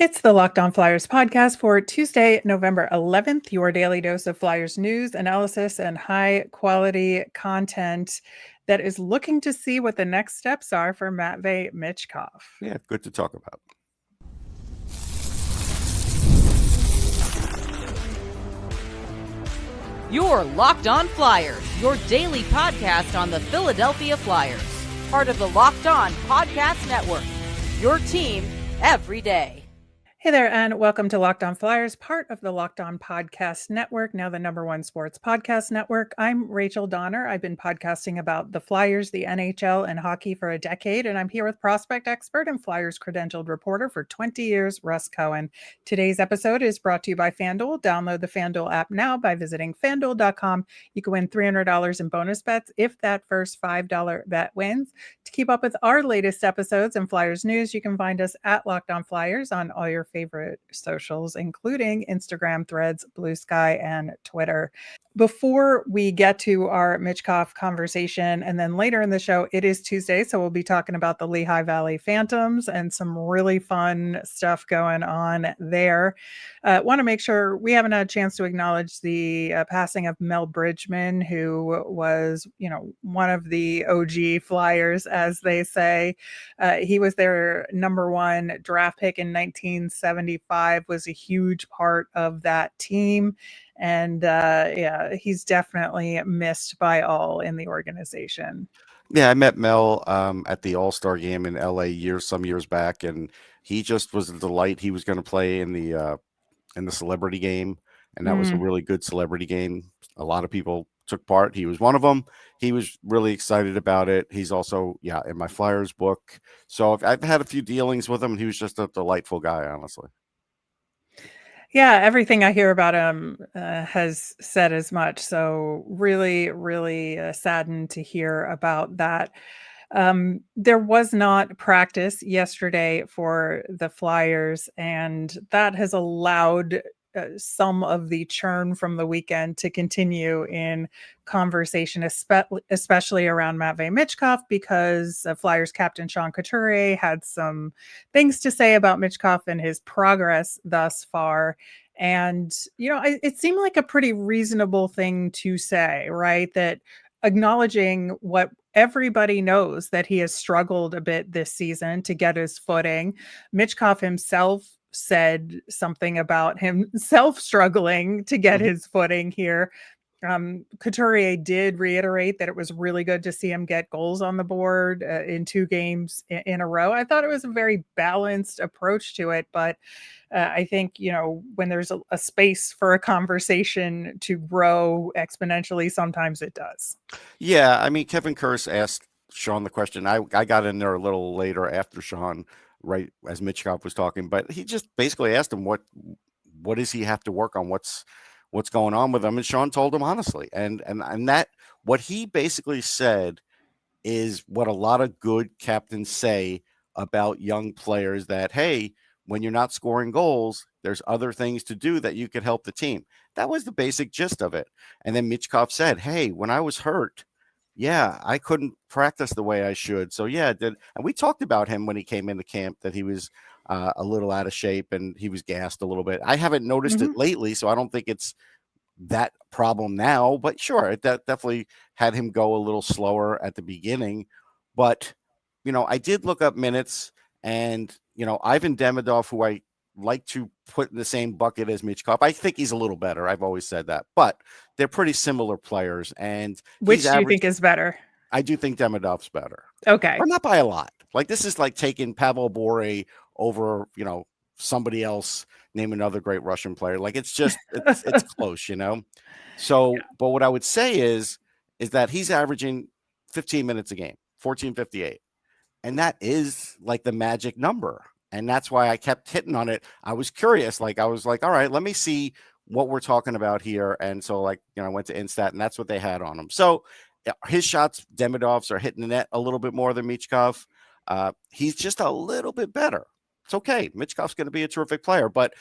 It's the Locked On Flyers podcast for Tuesday, November 11th, your daily dose of Flyers news, analysis, and high quality content that is looking to see what the next steps are for Matvei Michkov. Yeah, good to talk about. Your Locked On Flyers, your daily podcast on the Philadelphia Flyers. Part of the Locked On Podcast Network. Your team every day. Hey there, and welcome to Locked On Flyers, part of the Locked On Podcast Network, now the #1 sports podcast network. I'm Rachel Donner. I've been podcasting about the Flyers, the NHL, and hockey for a decade, and I'm here with prospect expert and Flyers credentialed reporter for 20 years, Russ Cohen. Today's episode is brought to you by FanDuel. Download the FanDuel app now by visiting FanDuel.com. You can win $300 in bonus bets if that first $5 bet wins. To keep up with our latest episodes and Flyers news, you can find us at Locked On Flyers on all your favorite socials, including Instagram, Threads, Blue Sky, and Twitter. Before we get to our Mitchkov conversation, and then later in the show, it is Tuesday, so we'll be talking about the Lehigh Valley Phantoms and some really fun stuff going on there. Want to make sure we haven't had a chance to acknowledge the passing of Mel Bridgman, who was, one of the OG Flyers, as they say. He was their #1 draft pick in 1975, was a huge part of that team. And he's definitely missed by all in the organization. Yeah, I met Mel at the All-Star game in LA some years back, and he just was a delight. He was going to play in the celebrity game, and that was a really good celebrity game. A lot of people took part. He was one of them. He was really excited about it. He's also, in my Flyers book. So I've had a few dealings with him, and he was just a delightful guy, honestly. Yeah, everything I hear about him has said as much. So really, really saddened to hear about that. There was not practice yesterday for the Flyers, and that has allowed some of the churn from the weekend to continue in conversation, especially around Matvei Michkov, because Flyers captain Sean Couturier had some things to say about Mitchkov and his progress thus far. And, it seemed like a pretty reasonable thing to say, right? That acknowledging what everybody knows, that he has struggled a bit this season to get his footing. Mitchkov himself said something about himself struggling to get his footing here. Couturier did reiterate that it was really good to see him get goals on the board in 2 games in a row. I thought it was a very balanced approach to it, but I think, when there's a space for a conversation to grow exponentially, sometimes it does. Yeah, I mean, Kevin Kurz asked Sean the question. I got in there a little later after Sean, right as Mitchkov was talking, but he just basically asked him what does he have to work on, what's going on with him, and Sean told him honestly, and that what he basically said is what a lot of good captains say about young players, that hey, when you're not scoring goals, there's other things to do that you could help the team. That was the basic gist of it. And then Mitchkov said, hey, when I was hurt, I couldn't practice the way I should. So and we talked about him when he came into camp, that he was a little out of shape and he was gassed a little bit. I haven't noticed it lately, so I don't think it's that problem now, but sure, it definitely had him go a little slower at the beginning. But, I did look up minutes, and, Ivan Demidov, who I like to put in the same bucket as Mitchkov, I think he's a little better. I've always said that, but they're pretty similar players. And Which do you think is better? I do think Demidov's better. Okay. But not by a lot. Like, this is like taking Pavel Bure over, somebody else, name another great Russian player. Like, it's just, it's close, So, But what I would say is that he's averaging 15 minutes a game, 14:58. And that is like the magic number. And that's why I kept hitting on it. I was curious. Like, I was like, all right, let me see what we're talking about here. And so, I went to Instat, and that's what they had on him. So his shots, Demidov's, are hitting the net a little bit more than Michkov. He's just a little bit better. It's okay. Mitchkov's going to be a terrific player, but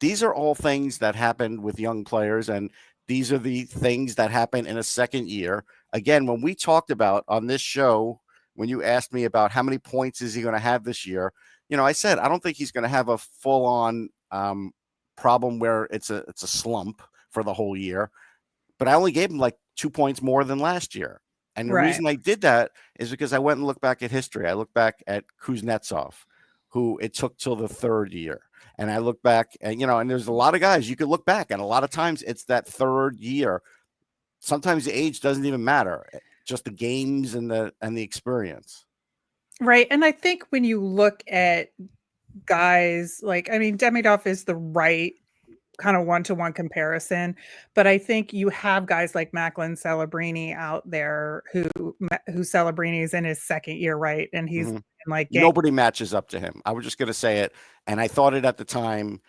these are all things that happen with young players, and these are the things that happen in a second year. Again, when we talked about on this show, when you asked me about how many points is he going to have this year, I said I don't think he's going to have a full on problem where it's a slump for the whole year. But I only gave him like 2 points more than last year. And the reason I did that is because I went and looked back at history. I looked back at Kuznetsov, who it took till the third year. And I look back and, and there's a lot of guys you could look back, and a lot of times it's that third year. Sometimes the age doesn't even matter, just the games and the experience. Right. And I think when you look at guys Demidov is the right kind of one-to-one comparison, but I think you have guys like Macklin Celebrini out there who Celebrini is in his second year, right? And he's nobody matches up to him. I was just going to say it, and I thought it at the time,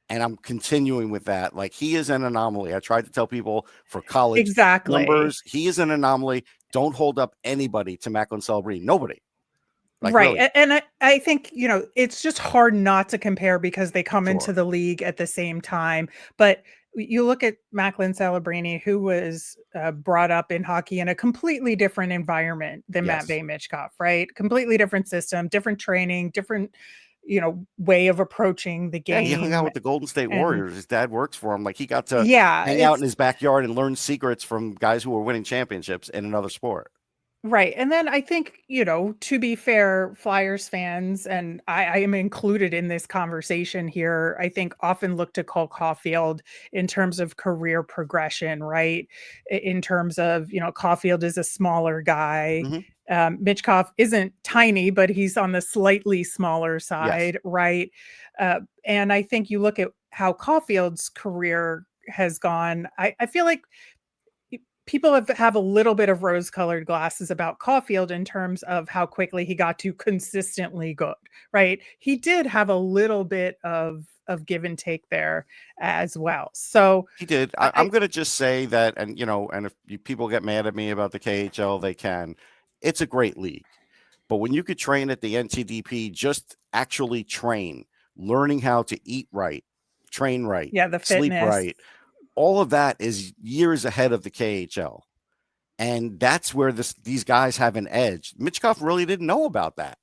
and I'm continuing with that. Like, he is an anomaly. I tried to tell people for college numbers, he is an anomaly. Don't hold up anybody to Macklin Celebrini. Nobody. Like, right. Really. And I think, it's just hard not to compare because they come into the league at the same time. But you look at Macklin Celebrini, who was brought up in hockey in a completely different environment than Matvei Michkov, right? Completely different system, different training, different, way of approaching the game. Yeah, he hung out with the Golden State Warriors. His dad works for him. Like, he got to hang out in his backyard and learn secrets from guys who were winning championships in another sport. Right. And then I think, to be fair, Flyers fans, and I am included in this conversation here, I think often look to Cole Caulfield in terms of career progression, right? In terms of, Caulfield is a smaller guy. Mitchkov isn't tiny, but he's on the slightly smaller side, right? And I think you look at how Caulfield's career has gone. I feel like people have a little bit of rose-colored glasses about Caulfield in terms of how quickly he got to consistently good, right? He did have a little bit of give and take there as well. So he did. I'm going to just say that, and if people get mad at me about the KHL, they can. It's a great league. But when you could train at the NTDP, just actually train, learning how to eat right, train right, the sleep fitness. right, all of that is years ahead of the KHL. And that's where these guys have an edge. Mitchkov really didn't know about that.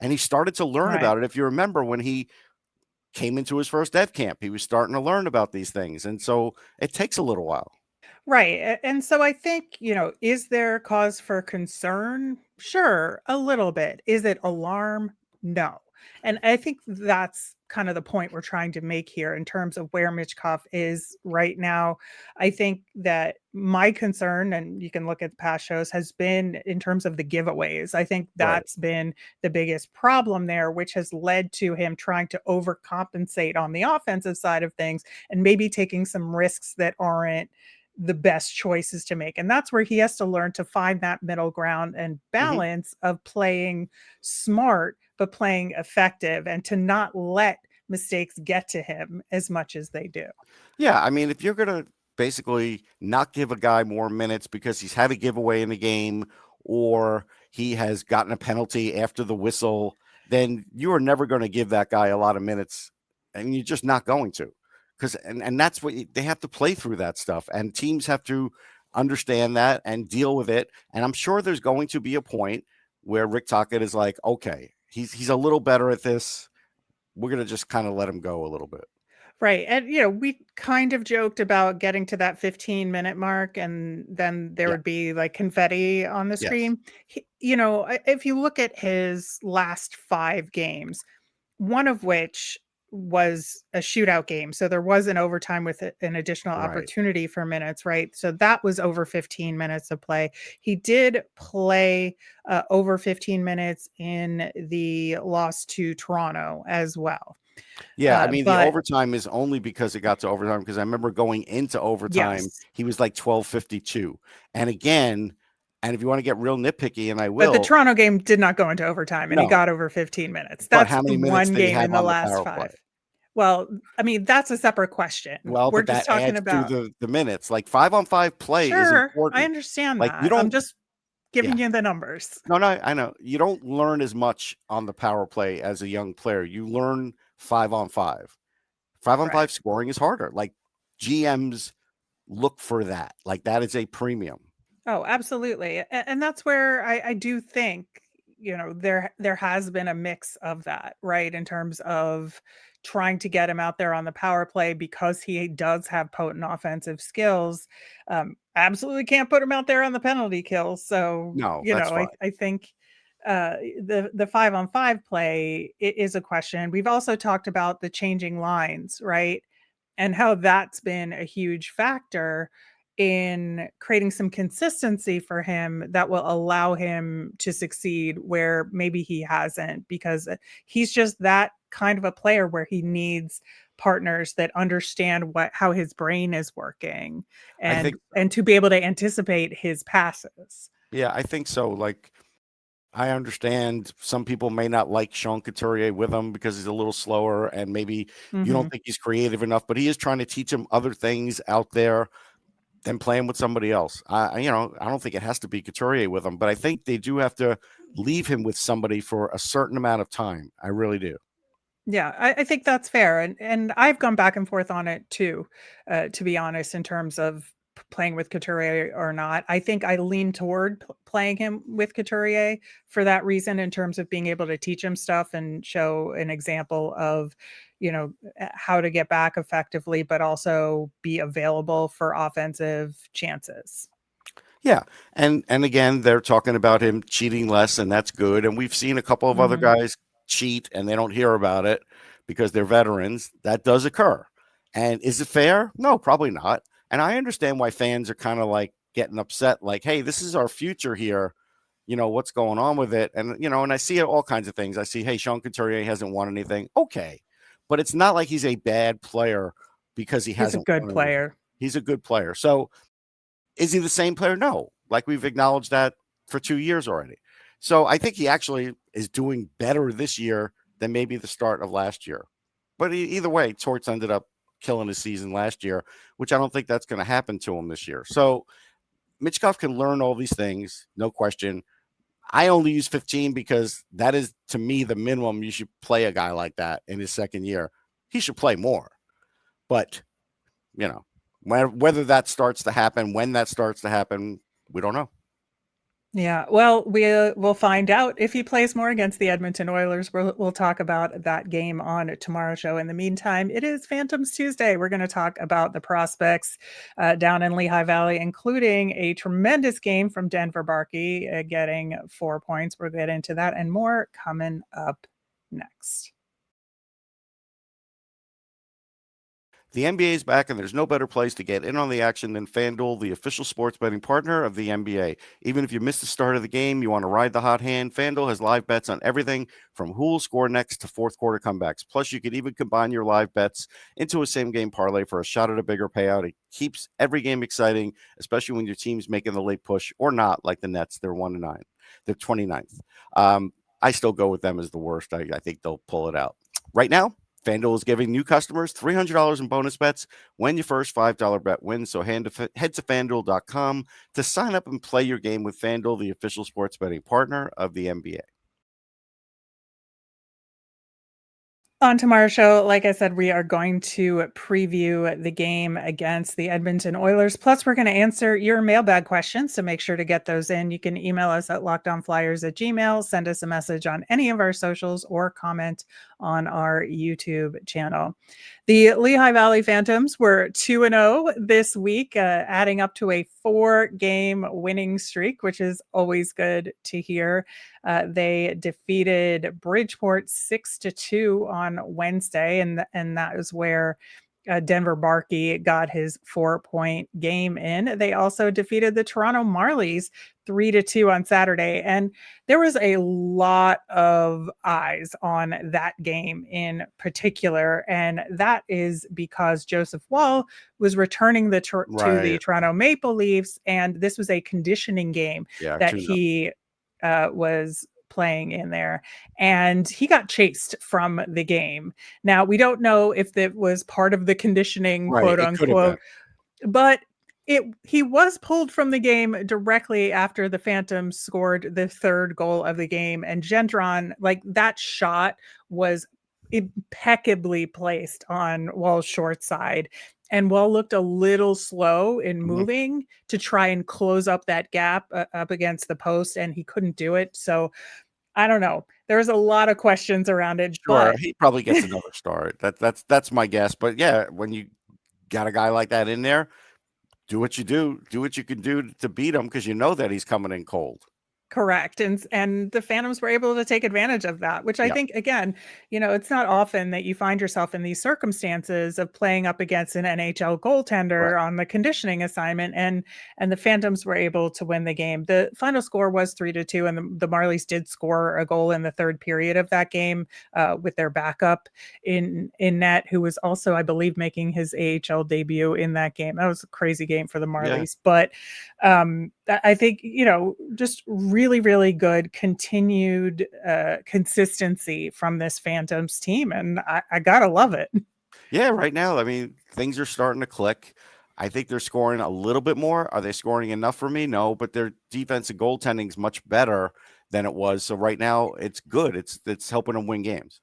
And he started to learn about it. If you remember, when he came into his first dev camp, he was starting to learn about these things. And so it takes a little while. Right. And so I think, is there cause for concern? Sure, a little bit. Is it alarm? No. And I think that's kind of the point we're trying to make here in terms of where Mitchkov is right now. I think that my concern, and you can look at the past shows, has been in terms of the giveaways. I think that's been the biggest problem there, which has led to him trying to overcompensate on the offensive side of things and maybe taking some risks that aren't the best choices to make. And that's where he has to learn to find that middle ground and balance of playing smart, but playing effective, and to not let mistakes get to him as much as they do. Yeah. I mean, if you're going to basically not give a guy more minutes because he's had a giveaway in the game or he has gotten a penalty after the whistle, then you are never going to give that guy a lot of minutes, and you're just not going to. And that's what they have to play through that stuff, and teams have to understand that and deal with it. And I'm sure there's going to be a point where Rick Tocchet is like, okay, he's a little better at this. We're going to just kind of let him go a little bit. Right. And, we kind of joked about getting to that 15-minute mark, and then there would be like confetti on the screen. If you look at his last 5 games, one of which was a shootout game. So there was an overtime with an additional opportunity for minutes, right? So that was over 15 minutes of play. He did play over 15 minutes in the loss to Toronto as well. Yeah, I mean, the overtime is only because it got to overtime, because I remember going into overtime, he was like 12:52. And again, and if you want to get real nitpicky, and I will. But the Toronto game did not go into overtime, and he got over 15 minutes. That's how many minutes one game in the last 5. Well, I mean, that's a separate question. Well, we're but just that talking adds about the minutes. Like 5-on-5 play is important. I understand like, that. You don't, I'm just giving you the numbers. No, I know. You don't learn as much on the power play as a young player. You learn 5-on-5. 5-on-5 scoring is harder. Like, GMs look for that. Like, that is a premium. Oh, absolutely. And that's where I do think, there has been a mix of that, right? In terms of trying to get him out there on the power play because he does have potent offensive skills. Absolutely can't put him out there on the penalty kill. So, No, that's fine. I think the 5-on-5 play is a question. We've also talked about the changing lines, right? And how that's been a huge factor in creating some consistency for him that will allow him to succeed where maybe he hasn't, because he's just that kind of a player where he needs partners that understand how his brain is working I think and to be able to anticipate his passes. Yeah, I think so. Like, I understand some people may not like Sean Couturier with him because he's a little slower and maybe you don't think he's creative enough, but he is trying to teach him other things out there than playing with somebody else. I don't think it has to be Couturier with him, but I think they do have to leave him with somebody for a certain amount of time. I really do. Yeah, I think that's fair, and I've gone back and forth on it too, to be honest, in terms of playing with Couturier or not. I think I lean toward playing him with Couturier for that reason, in terms of being able to teach him stuff and show an example of, how to get back effectively, but also be available for offensive chances. Yeah, and again, they're talking about him cheating less, and that's good. And we've seen a couple of other guys cheat, and they don't hear about it because they're veterans. That does occur. And is it fair? No, probably not. And I understand why fans are kind of like getting upset, like, "Hey, this is our future here. What's going on with it?" And and I see all kinds of things. I see, "Hey, Sean Couturier hasn't won anything." Okay, but it's not like he's a bad player because he He's a hasn't good won anything. player. He's a good player. So is he the same player? No. Like, we've acknowledged that for 2 years already. So I think he actually is doing better this year than maybe the start of last year. But either way, Torts ended up killing his season last year, which I don't think that's going to happen to him this year. So Mitchkov can learn all these things, no question. I only use 15 because that is, to me, the minimum you should play a guy like that in his second year. He should play more. But, whether that starts to happen, when that starts to happen, we don't know. Yeah, well, we'll find out if he plays more against the Edmonton Oilers. We'll talk about that game on tomorrow's show. In the meantime, it is Phantoms Tuesday. We're going to talk about the prospects down in Lehigh Valley, including a tremendous game from Denver Barkey getting 4 points. We'll get into that and more coming up next. The NBA is back, and there's no better place to get in on the action than FanDuel, the official sports betting partner of the NBA. Even if you missed the start of the game, you want to ride the hot hand, FanDuel has live bets on everything from who will score next to fourth quarter comebacks. Plus, you can even combine your live bets into a same-game parlay for a shot at a bigger payout. It keeps every game exciting, especially when your team's making the late push or not, like the Nets. They're 1-9. They're 29th. I still go with them as the worst. I think they'll pull it out. Right now, FanDuel is giving new customers $300 in bonus bets when your first $5 bet wins. So head to FanDuel.com to sign up and play your game with FanDuel, the official sports betting partner of the NBA. On tomorrow's show, like I said, we are going to preview the game against the Edmonton Oilers. Plus, we're going to answer your mailbag questions, so make sure to get those in. You can email us at lockedonflyers@gmail.com, send us a message on any of our socials, or comment on our YouTube channel. The Lehigh Valley Phantoms were 2-0 this week, adding up to a 4-game winning streak, which is always good to hear. They defeated Bridgeport 6-2 on Wednesday, and that is where Denver Barkey got his 4-point game in. They also defeated the Toronto Marlies 3-2 on Saturday. And there was a lot of eyes on that game in particular. And that is because Joseph Wall was returning to the Toronto Maple Leafs. And this was a conditioning game that he was playing in there, and he got chased from the game. Now, we don't know if that was part of the conditioning, quote unquote, but he was pulled from the game directly after the Phantoms scored the third goal of the game. And Gendron, like, that shot was impeccably placed on Wall's short side. And Wall looked a little slow in moving to try and close up that gap up against the post, and he couldn't do it. So I don't know. There's a lot of questions around it, Sure, but he probably gets another start. That's my guess. But yeah, when you got a guy like that in there, do what you do. Do what you can do to beat him because you know that he's coming in cold. correct. And the Phantoms were able to take advantage of that, which I Yeah, think, again, it's not often that you find yourself in these circumstances of playing up against an NHL right. goaltender on the conditioning assignment, and the Phantoms were able to win the game. The final score was 3-2, and the Marlies did score a goal in the third period of that game with their backup in net, who was also, I believe, making his AHL debut in that game. That was a crazy game for the Yeah. Marlies, but I think, just really, really good continued consistency from this Phantoms team. And I gotta love it. Yeah, right now, I mean, things are starting to click. I think they're scoring a little bit more. Are they scoring enough for me? No, but their defensive goaltending is much better than it was. So right now, it's good. It's helping them win games.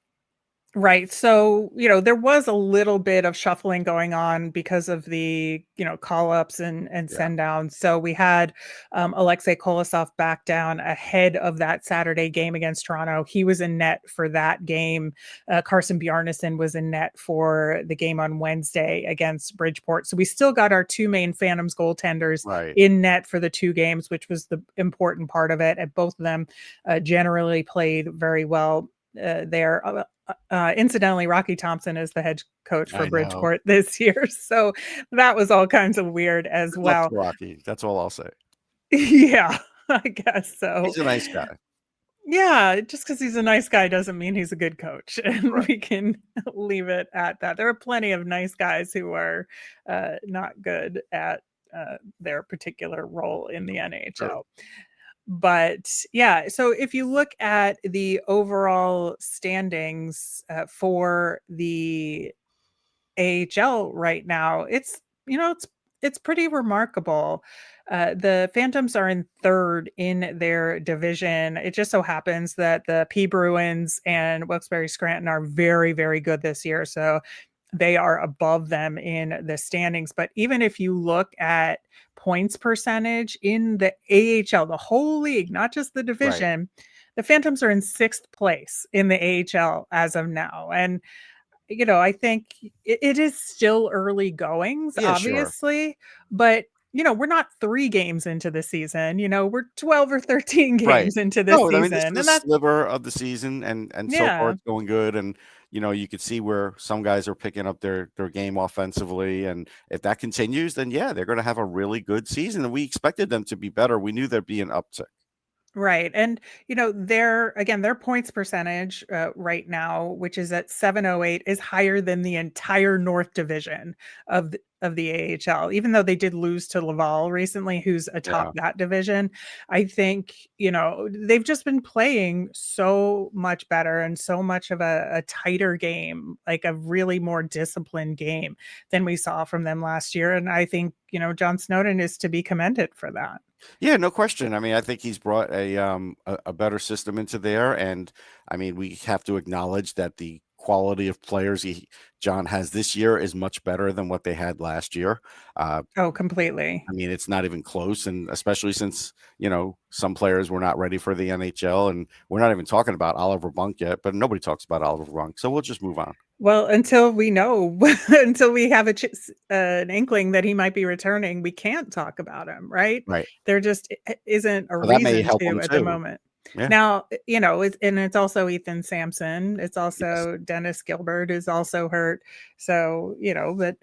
Right. So, there was a little bit of shuffling going on because of the, call ups and Yeah, send downs. So we had Alexei Kolosov back down ahead of that Saturday game against Toronto. He was in net for that game. Carson Bjarnason was in net for the game on Wednesday against Bridgeport. So we still got our two main Phantoms goaltenders right. in net for the two games, which was the important part of it. And both of them generally played very well there. Incidentally, Rocky Thompson is the head coach for I know. Bridgeport this year. So that was all kinds of weird as Good luck well. to Rocky. That's all I'll say. Yeah, I guess so. He's a nice guy. Yeah, just because he's a nice guy doesn't mean he's a good coach. And Right. we can leave it at that. There are plenty of nice guys who are not good at their particular role in the True. NHL. But yeah, so if you look at the overall standings for the AHL right now, it's pretty remarkable. The Phantoms are in third in their division. It just so happens that the P Bruins and Wilkes-Barre Scranton are very, very good this year. So they are above them in the standings. But even if you look at points percentage in the AHL, the whole league, not just the Right. division, the Phantoms are in sixth place in the AHL as of now. And I think it is still early goings, Yeah, sure. obviously, but we're not 3 games into the season, we're 12 or 13 Right. games into the No, I mean, this is season, a and that's sliver of the season, and so far yeah. it's going good. And you could see where some guys are picking up their game offensively, and if that continues, then yeah, they're going to have a really good season. And we expected them to be better. We knew there'd be an uptick. Right. And, their points percentage right now, which is at 708, is higher than the entire North Division of the AHL. Even though they did lose to Laval recently, who's atop Yeah. that division, I think, they've just been playing so much better and so much of a tighter game, like a really more disciplined game than we saw from them last year. And I think, John Snowden is to be commended for that. Yeah, no question. I mean, I think he's brought a better system into there, and I mean, we have to acknowledge that the quality of players John has this year is much better than what they had last year. Oh, completely. I mean, it's not even close, and especially since some players were not ready for the NHL, and we're not even talking about Oliver Bunk yet. But nobody talks about Oliver Bunk, so we'll just move on. Well, until we know, until we have an inkling that he might be returning, we can't talk about him, right? Right. There just isn't a So that may reason help to him at the too. moment. Yeah. Now, it's also Ethan Sampson. It's Yes. also Dennis Gilbert is also hurt. So, but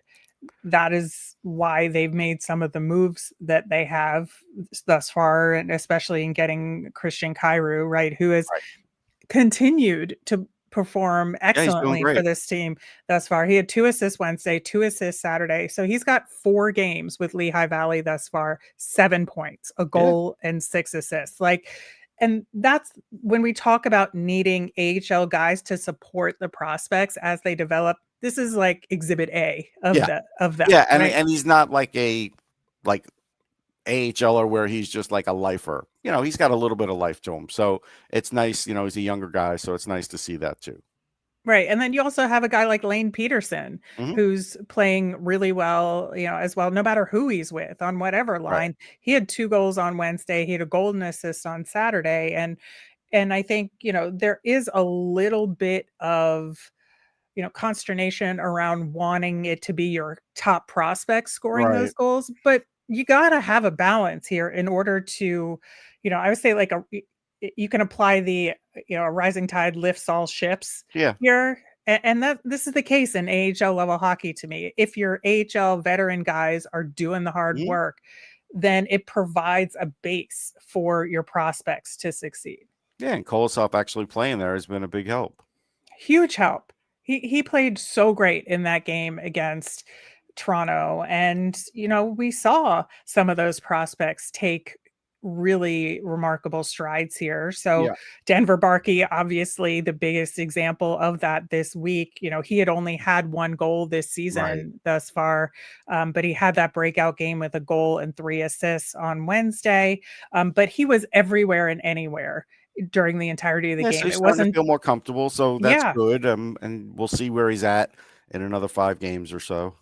that is why they've made some of the moves that they have thus far, and especially in getting Christian Kyrou, right, who has Right. continued to perform Yeah, he's doing excellently for great. this team thus far. He had 2 assists Wednesday, 2 assists Saturday. So he's got 4 games with Lehigh Valley thus far, 7 points, a Yeah. goal, and 6 assists. And that's when we talk about needing AHL guys to support the prospects as they develop. This is like exhibit A of Yeah. that, Yeah, and right? and he's not like like AHLer where he's just like a lifer. He's got a little bit of life to him. So it's nice, he's a younger guy, so it's nice to see that too. Right. And then you also have a guy like Lane Peterson, Mhm. who's playing really well, as well, no matter who he's with on whatever Right. line. He had 2 goals on Wednesday. He had a golden assist on Saturday. And, And I think, there is a little bit of, consternation around wanting it to be your top prospect scoring Right. those goals, but you got to have a balance here in order to, I would say like you can apply the, a rising tide lifts all ships Yeah. here. And that this is the case in AHL level hockey to me. If your AHL veteran guys are doing the hard Mhm. work, then it provides a base for your prospects to succeed. Yeah, and Kolosov actually playing there has been a big help. Huge help. He played so great in that game against Toronto, and, we saw some of those prospects take really remarkable strides here. So, Yeah. Denver Barkey, obviously the biggest example of that this week. He had only had 1 goal this Right. season thus far, but he had that breakout game with a goal and 3 assists on Wednesday, but he was everywhere and anywhere during the entirety of the Yeah, so game. he's It starting to wasn't feel more comfortable, so that's Yeah. good, and we'll see where he's at in another 5 games or so.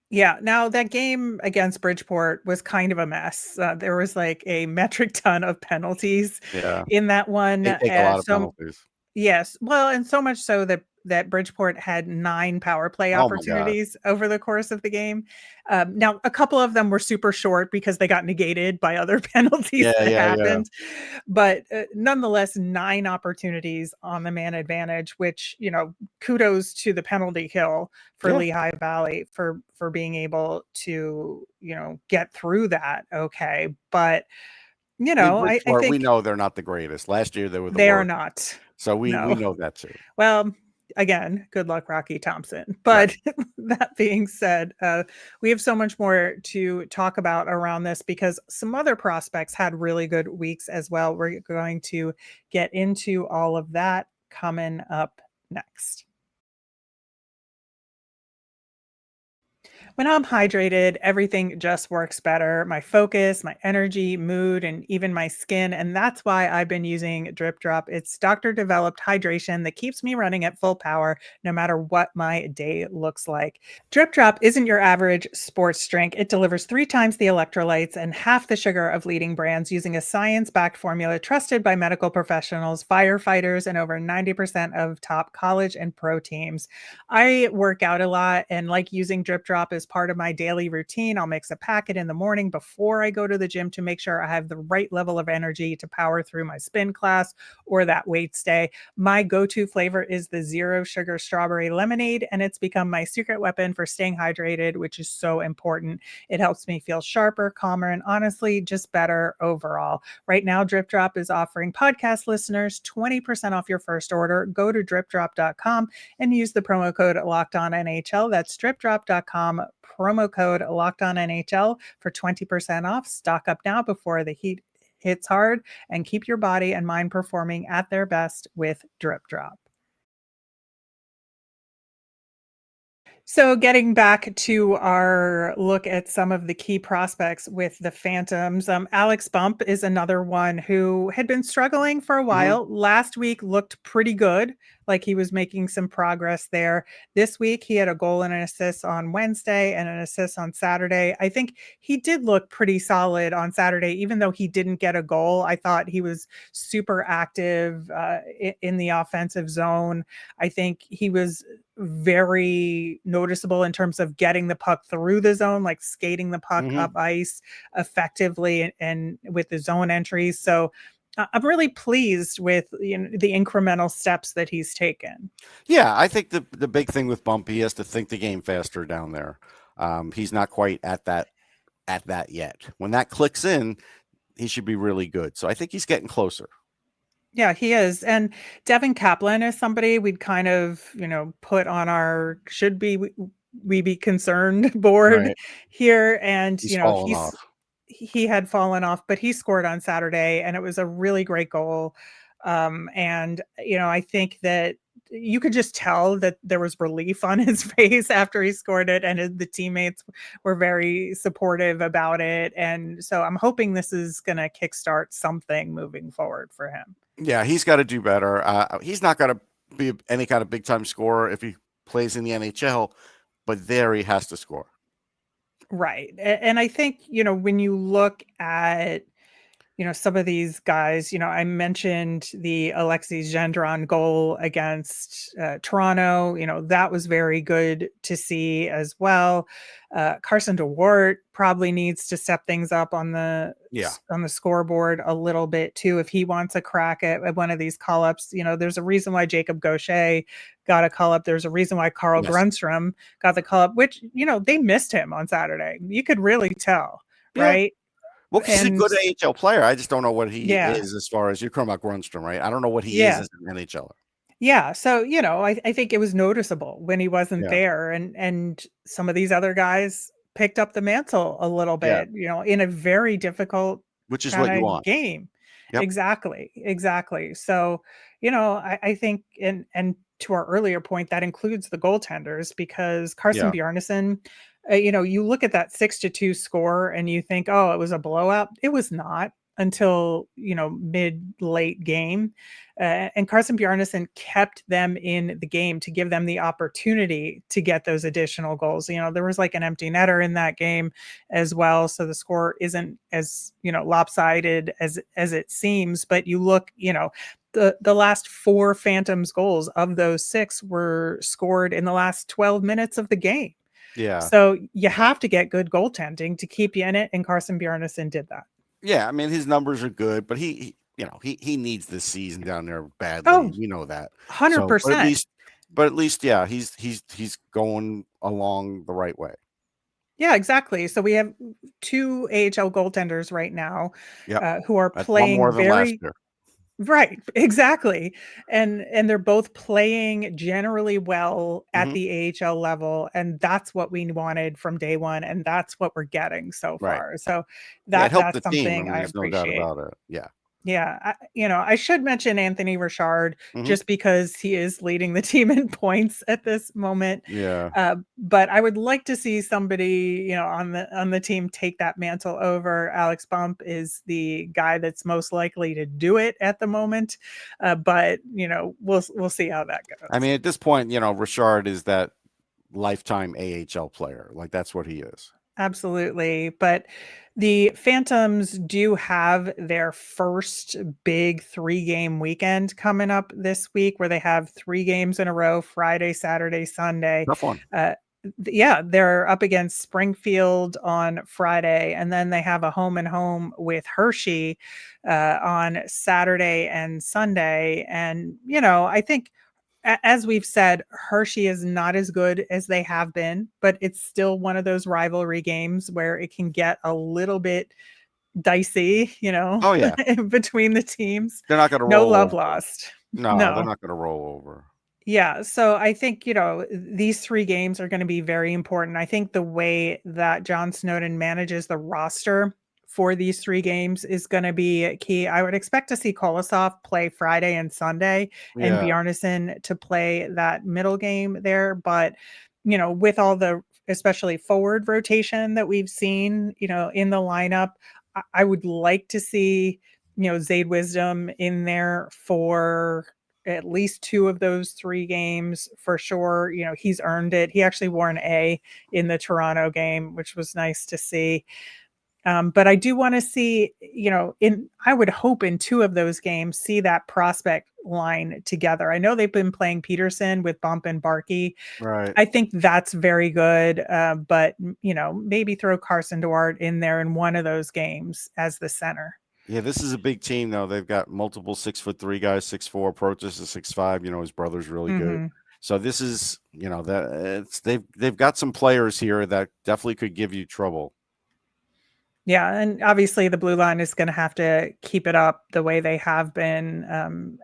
Yeah, now that game against Bridgeport was kind of a mess. There was like a metric ton of penalties Yeah. in that one. They take a lot of penalties. Yes. Well, and so much so that Bridgeport had 9 power play Oh my god. opportunities over the course of the game. Now a couple of them were super short because they got negated by other penalties Yeah, that yeah, yeah. happened. But, nonetheless, 9 opportunities on the man advantage, which, kudos to the penalty kill for Yeah. Lehigh Valley for being able to, get through that okay. But, I mean, I Bridgeport, we think know they're not the greatest. Last year, they were the they are worst. not. So we No. know that too. Well, again, good luck, Rocky Thompson. Right. But that being said, we have so much more to talk about around this because some other prospects had really good weeks as well. We're going to get into all of that coming up next. When I'm hydrated, everything just works better. My focus, my energy, mood, and even my skin. And that's why I've been using DripDrop. It's doctor developed hydration that keeps me running at full power no matter what my day looks like. DripDrop isn't your average sports drink. It delivers 3 times the electrolytes and half the sugar of leading brands using a science backed formula trusted by medical professionals, firefighters, and over 90% of top college and pro teams. I work out a lot and like using DripDrop as part of my daily routine. I'll mix a packet in the morning before I go to the gym to make sure I have the right level of energy to power through my spin class or that weights day. My go-to flavor is the zero sugar strawberry lemonade, and it's become my secret weapon for staying hydrated, which is so important. It helps me feel sharper, calmer, and honestly, just better overall. Right now, DripDrop is offering podcast listeners 20% off your first order. Go to dripdrop.com and use the promo code LOCKEDONNHL. That's dripdrop.com, promo code LOCKEDONNHL for 20% off. Stock up now before the heat hits hard and keep your body and mind performing at their best with DripDrop. So getting back to our look at some of the key prospects with the Phantoms, Alex Bump is another one who had been struggling for a Mhm. while. Last week looked pretty good, like he was making some progress there. This week he had a goal and an assist on Wednesday and an assist on Saturday. I think he did look pretty solid on Saturday, even though he didn't get a goal. I thought he was super active in the offensive zone. I think he was very noticeable in terms of getting the puck through the zone, like skating the puck Mhm. up ice effectively and with the zone entries. So I'm really pleased with the incremental steps that he's taken. Yeah, I think the big thing with Bump, he has to think the game faster down there. He's not quite at that yet. When that clicks in, he should be really good. So I think he's getting closer. Yeah, he is. And Devin Kaplan is somebody we'd kind of, put on our should be we be concerned board Right. here. And, He's fallen off. he had fallen off, but he scored on Saturday and it was a really great goal. And, I think that you could just tell that there was relief on his face after he scored it, and the teammates were very supportive about it. And so I'm hoping this is going to kickstart something moving forward for him. Yeah, he's got to do better. He's not going to be any kind of big time scorer if he plays in the NHL, but there he has to score. Right. And I think, when you look at, some of these guys, I mentioned the Alexei Gendron goal against Toronto. That was very good to see as well. Carson DeWart probably needs to step things up on the scoreboard a little bit too if he wants a crack at one of these call-ups. There's a reason why Jacob Gaucher got a call-up. There's a reason why Carl Grundstrom got the call-up, which they missed him on Saturday. You could really tell, right? Well, he's a good AHL player. I just don't know what he is as far as you're talking about Grundstrom, right? I don't know what he is as an NHLer. Yeah. So, I think it was noticeable when he wasn't there, and some of these other guys picked up the mantle a little bit, in a very difficult, which is what you want, game. Yep. Exactly. So, I think, and to our earlier point, that includes the goaltenders, because Carson Bjarnason, you look at that 6-2 score and you think, oh, it was a blowout. It was not until, mid-late game. And Carson Bjarnason kept them in the game to give them the opportunity to get those additional goals. There was like an empty netter in that game as well. So the score isn't as, lopsided as it seems. But you look, the last 4 Phantoms goals of those 6 were scored in the last 12 minutes of the game. Yeah. So you have to get good goaltending to keep you in it. And Carson Bjarnason did that. Yeah. I mean, his numbers are good, but he needs this season down there badly. Oh, we know that 100%. So, but at least, he's going along the right way. Yeah, exactly. So we have 2 AHL goaltenders right now who are playing one more than last year. Right, exactly. And they're both playing generally well at the AHL level, and that's what we wanted from day one, and that's what we're getting so far. So that's something I appreciate. No doubt about it. Yeah. Yeah, I should mention Anthony Richard just because he is leading the team in points at this moment. Yeah. But I would like to see somebody, on the team take that mantle over. Alex Bump is the guy that's most likely to do it at the moment. But we'll see how that goes. I mean, at this point, Richard is that lifetime AHL player. Like, that's what he is. Absolutely. But the Phantoms do have their first big 3-game weekend coming up this week, where they have 3 games in a row: Friday, Saturday, Sunday. Tough one. They're up against Springfield on Friday, and then they have a home and home with Hershey on Saturday and Sunday. And, I think, as we've said, Hershey is not as good as they have been, but it's still one of those rivalry games where it can get a little bit dicey, Oh, yeah. between the teams. They're not going to roll. No love over. lost. No, they're not going to roll over. Yeah. So I think, these 3 games are going to be very important. I think the way that John Snowden manages the roster for these 3 games is going to be key. I would expect to see Kolosov play Friday and Sunday, and Bjarnason to play that middle game there. But, with all the, especially forward rotation that we've seen, in the lineup, I would like to see, Zaid Wisdom in there for at least 2 of those 3 games for sure. He's earned it. He actually wore an A in the Toronto game, which was nice to see. But I do want to see, I would hope in 2 of those games, see that prospect line together. I know they've been playing Peterson with Bump and Barkey. Right. I think that's very good. But, maybe throw Carson DeWart in there in one of those games as the center. Yeah, this is a big team, though. They've got multiple 6'3" guys, 6'4". Protas is 6'5". His brother's really good. So this is, they've got some players here that definitely could give you trouble. Yeah, and obviously the blue line is going to have to keep it up the way they have been.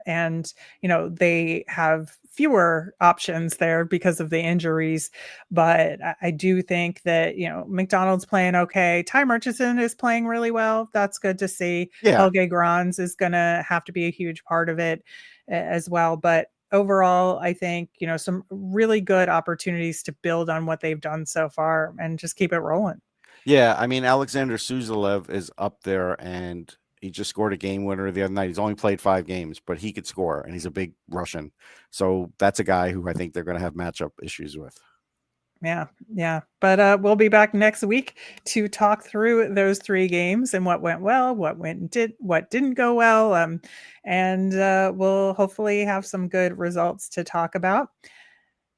And, they have fewer options there because of the injuries. But I do think that, McDonald's playing okay. Ty Murchison is playing really well. That's good to see. Yeah. Helge Grans is going to have to be a huge part of it as well. But overall, I think, some really good opportunities to build on what they've done so far and just keep it rolling. Yeah, I mean, Alexander Suzilev is up there, and he just scored a game winner the other night. He's only played 5 games, but he could score, and he's a big Russian. So that's a guy who I think they're going to have matchup issues with. Yeah. But we'll be back next week to talk through those 3 games and what went well, what didn't go well, and we'll hopefully have some good results to talk about.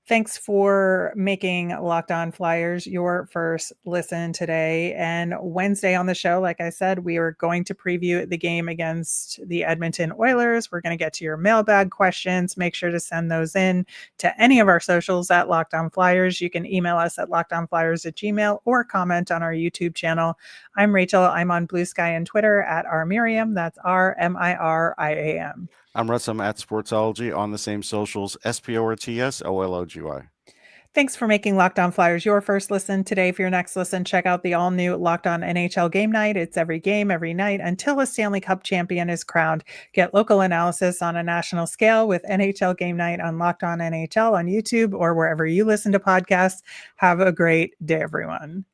Thanks for making Locked On Flyers your first listen today. And Wednesday on the show, like I said, we are going to preview the game against the Edmonton Oilers. We're going to get to your mailbag questions. Make sure to send those in to any of our socials at Locked On Flyers. You can email us at lockedonflyers@gmail.com or comment on our YouTube channel. I'm Rachel. I'm on Blue Sky and Twitter at rmiriam. That's RMIRIAM. I'm Russ. I'm at Sportsology on the same socials, SPORTSOLOGY. Thanks for making Locked On Flyers your first listen. Today, for your next listen, check out the all-new Locked On NHL Game Night. It's every game, every night, until a Stanley Cup champion is crowned. Get local analysis on a national scale with NHL Game Night on Locked On NHL on YouTube or wherever you listen to podcasts. Have a great day, everyone.